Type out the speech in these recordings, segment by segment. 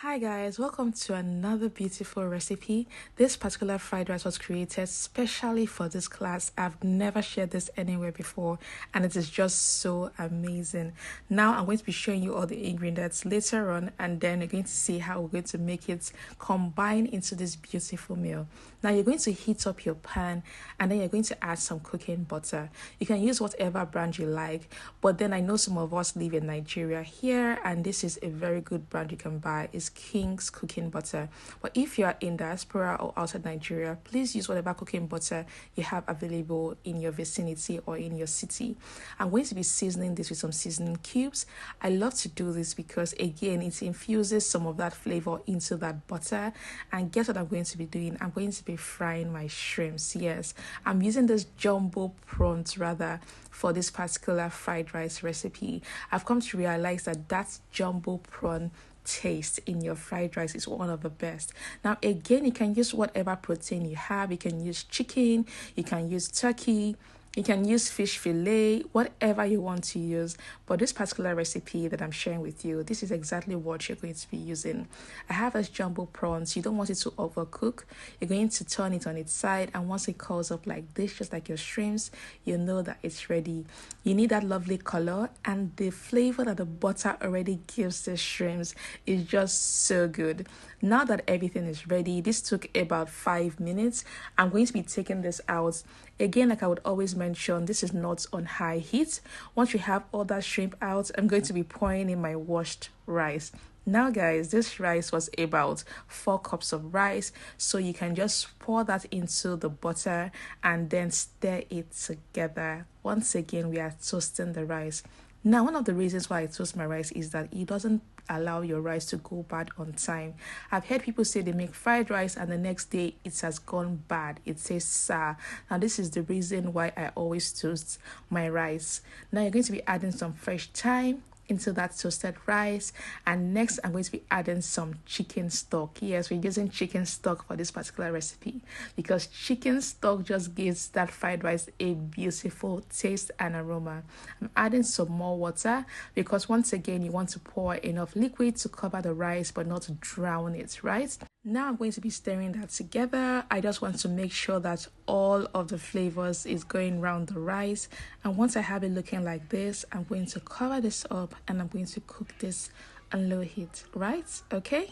Hi guys, welcome to another beautiful recipe. This particular fried rice was created specially for this class. I've never shared this anywhere before and it is just so amazing. Now I'm going to be showing you all the ingredients later on, and then you're going to see how we're going to make it combine into this beautiful meal. Now you're going to heat up your pan and then you're going to add some cooking butter. You can use whatever brand you like, but then I know some of us live in Nigeria here and this is a very good brand you can buy. It's King's cooking butter. But if you are in diaspora or outside Nigeria, please use whatever cooking butter you have available in your vicinity or in your city. I'm going to be seasoning this with some seasoning cubes. I love to do this because again it infuses some of that flavor into that butter. And guess what I'm going to be doing? I'm going to be frying my shrimps. Yes, I'm using this jumbo prawns rather for this particular fried rice recipe. I've come to realize that jumbo prawn taste in your fried rice is one of the best. Now again, you can use whatever protein you have. You can use chicken, you can use turkey, you can use fish fillet, whatever you want to use. But this particular recipe that I'm sharing with you, this is exactly what you're going to be using. I have this jumbo prawns. You don't want it to overcook. You're going to turn it on its side, and once it curls up like this, just like your shrimps, you know that it's ready. You need that lovely color, and the flavor that the butter already gives the shrimps is just so good. Now that everything is ready, this took about 5 minutes. I'm going to be taking this out. Again, like I would always mention, this is not on high heat. Once you have all that shrimp out, I'm going to be pouring in my washed rice. Now guys, this rice was about 4 cups of rice, so you can just pour that into the butter and then stir it together. Once again, we are toasting the rice. Now, one of the reasons why I toast my rice is that it doesn't allow your rice to go bad on time. I've heard people say they make fried rice and the next day it has gone bad. It says sour. Now, this is the reason why I always toast my rice. Now, you're going to be adding some fresh thyme into that toasted rice, and next I'm going to be adding some chicken stock. Yes, we're using chicken stock for this particular recipe because chicken stock just gives that fried rice a beautiful taste and aroma. I'm adding some more water because once again you want to pour enough liquid to cover the rice but not to drown it, right? Now I'm going to be stirring that together. I just want to make sure that all of the flavors is going around the rice, and once I have it looking like this, I'm going to cover this up and I'm going to cook this on low heat, right? Okay,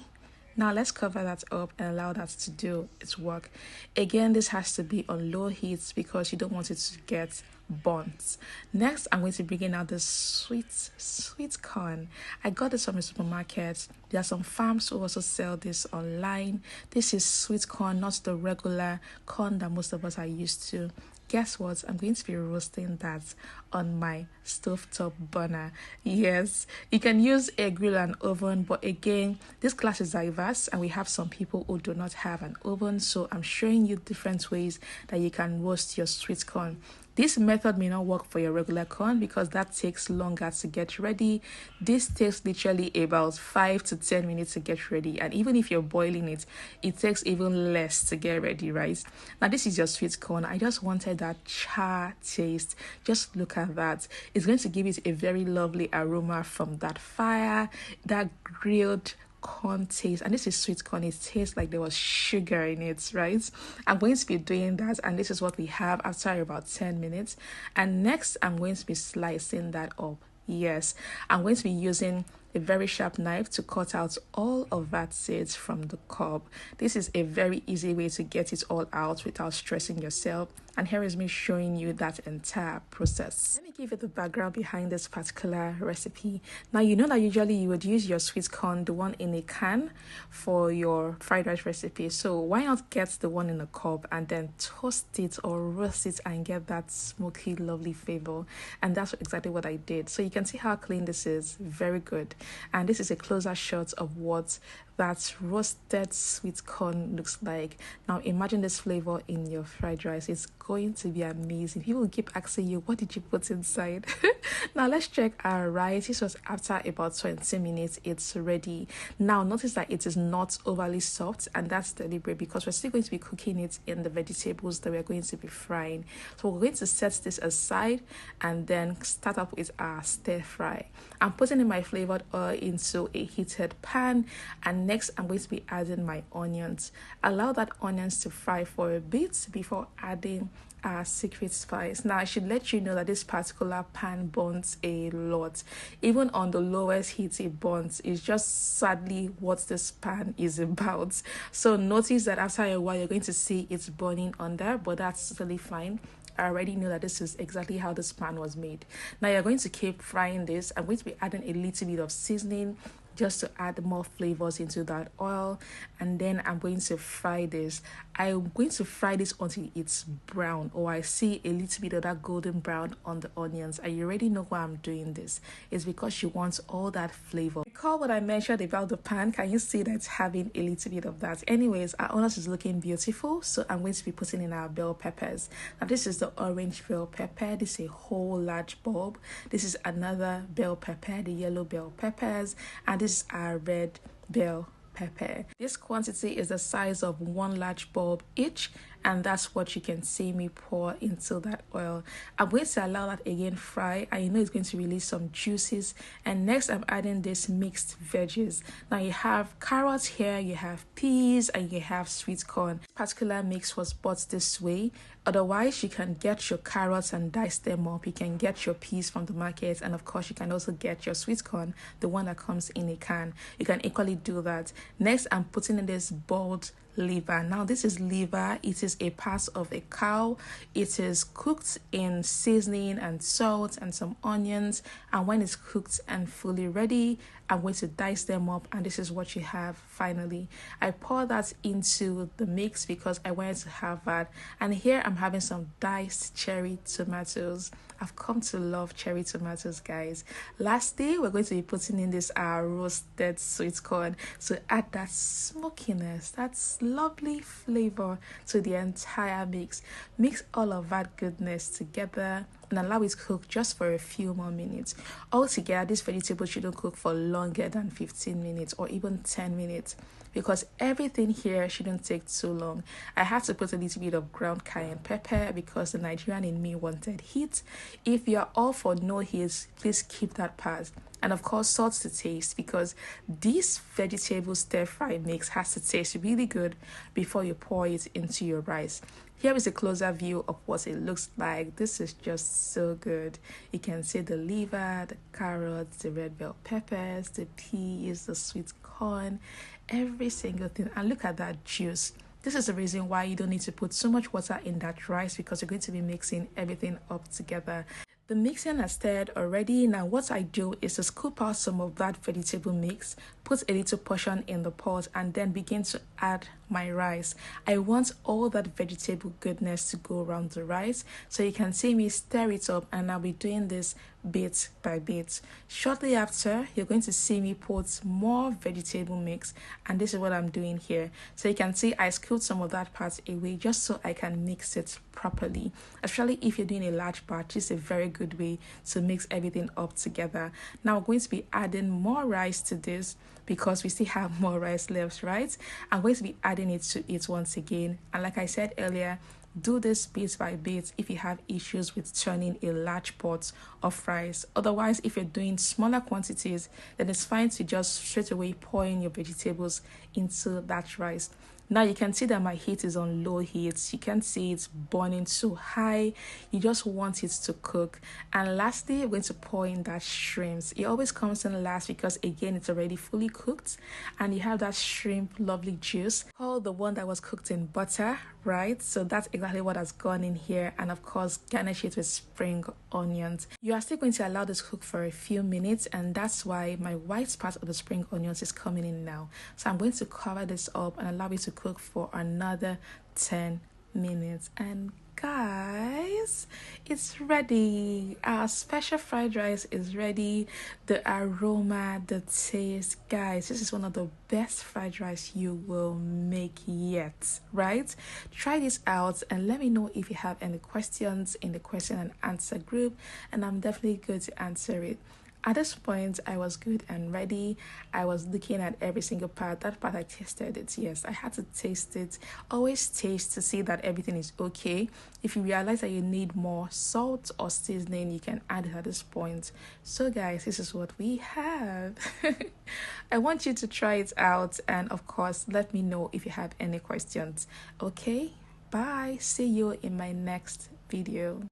now let's cover that up and allow that to do its work. Again, this has to be on low heat because you don't want it to get burnt. Next, I'm going to bring in out the sweet corn. I got this from a supermarket. There are some farms who also sell this online. This is sweet corn, not the regular corn that most of us are used to. Guess what? I'm going to be roasting that on my stovetop burner. Yes, you can use a grill and oven, but again, this class is diverse and we have some people who do not have an oven, so I'm showing you different ways that you can roast your sweet corn. This method may not work for your regular corn because that takes longer to get ready. This takes literally about 5 to 10 minutes to get ready. And even if you're boiling it, it takes even less to get ready, right? Now, this is your sweet corn. I just wanted that char taste. Just look at that. It's going to give it a very lovely aroma from that fire, that grilled corn taste. And this is sweet corn. It tastes like there was sugar in it, right? I'm going to be doing that, and this is what we have after about 10 minutes. And next I'm going to be slicing that up. Yes, I'm going to be using a very sharp knife to cut out all of that seeds from the cob. This is a very easy way to get it all out without stressing yourself. And here is me showing you that entire process. Let me give you the background behind this particular recipe. Now, you know that usually you would use your sweet corn, the one in a can, for your fried rice recipe. So why not get the one in a cob and then toast it or roast it and get that smoky, lovely flavor? And that's exactly what I did. So you can see how clean this is. Very good. And this is a closer shot of what that roasted sweet corn looks like. Now imagine this flavor in your fried rice. It's going to be amazing. People will keep asking you, what did you put inside? Now let's check our rice. This was after about 20 minutes. It's ready. Now notice that it is not overly soft, and that's deliberate because we're still going to be cooking it in the vegetables that we're going to be frying. So we're going to set this aside and then start up with our stir fry. I'm putting in my flavored oil into a heated pan, and next I'm going to be adding my onions. Allow that onions to fry for a bit before adding our secret spice. Now I should let you know that this particular pan burns a lot. Even on the lowest heat it burns. It's just sadly what this pan is about. So notice that after a while you're going to see it's burning under, but that's totally fine. I already know that this is exactly how this pan was made. Now you're going to keep frying this. I'm going to be adding a little bit of seasoning just to add more flavors into that oil, and then I'm going to fry this. I'm going to fry this until it's brown, or I see a little bit of that golden brown on the onions. And you already know why I'm doing this. It's because she wants all that flavor. Recall what I mentioned about the pan. Can you see that it's having a little bit of that? Anyways, our onions is looking beautiful, so I'm going to be putting in our bell peppers. Now this is the orange bell pepper. This is a whole large bulb. This is another bell pepper, the yellow bell peppers, and this is our red bell pepper. This quantity is the size of one large bulb each, and that's what you can see me pour into that oil. I'm going to allow that again fry, and you know it's going to release some juices. And next I'm adding this mixed veggies. Now you have carrots here, you have peas, and you have sweet corn. This particular mix was bought this way. Otherwise, you can get your carrots and dice them up. You can get your peas from the market, and of course you can also get your sweet corn, the one that comes in a can. You can equally do that. Next, I'm putting in this boiled liver. Now this is liver. It is a part of a cow. It is cooked in seasoning and salt and some onions, and when it's cooked and fully ready, I'm going to dice them up, and this is what you have finally. I pour that into the mix because I wanted to have that. And here I'm having some diced cherry tomatoes. I've come to love cherry tomatoes, guys. Lastly, we're going to be putting in this roasted sweet corn to add that smokiness, that's lovely flavor to the entire mix. Mix all of that goodness together and allow it to cook just for a few more minutes. Altogether, this vegetable shouldn't cook for longer than 15 minutes or even 10 minutes because everything here shouldn't take too long. I had to put a little bit of ground cayenne pepper because the Nigerian in me wanted heat. If you're all for no heat, please keep that part. And of course, salt to taste, because this vegetable stir fry mix has to taste really good before you pour it into your rice. Here is a closer view of what it looks like. This is just so good. You can see the liver, the carrots, the red bell peppers, the peas, the sweet corn, every single thing. And look at that juice. This is the reason why you don't need to put so much water in that rice, because you're going to be mixing everything up together. The mixing has stirred already. Now what I do is to scoop out some of that vegetable mix, put a little portion in the pot, and then begin to add my rice. I want all that vegetable goodness to go around the rice, so you can see me stir it up, and I'll be doing this bit by bit. Shortly after, you're going to see me put more vegetable mix, and this is what I'm doing here. So you can see I scooped some of that part away just so I can mix it properly. Especially if you're doing a large batch, it's a very good way to mix everything up together. Now we're going to be adding more rice to this because we still have more rice left, right? I'm going to be adding it to it once again, and like I said earlier, do this bit by bit if you have issues with turning a large pot of rice. Otherwise, if you're doing smaller quantities, then it's fine to just straight away pour in your vegetables into that rice. Now you can see that my heat is on low heat. You can't see it's burning so high. You just want it to cook. And lastly, we're going to pour in that shrimps. It always comes in last because again, it's already fully cooked, and you have that shrimp lovely juice called the one that was cooked in butter, right? So that's exactly what has gone in here. And of course, garnish it with spring onions. You are still going to allow this cook for a few minutes, and that's why my white part of the spring onions is coming in now. So I'm going to cover this up and allow it to cook for another 10 minutes, and guys, it's ready. Our special fried rice is ready. The aroma, the taste, guys, this is one of the best fried rice you will make yet, right? Try this out and let me know if you have any questions in the question and answer group, and I'm definitely going to answer it. At this point, I was good and ready. I was looking at every single part. That part I tasted it. Yes, I had to taste it. Always taste to see that everything is okay. If you realize that you need more salt or seasoning, you can add it at this point. So, guys, this is what we have. I want you to try it out, and of course, let me know if you have any questions. Okay, bye. See you in my next video.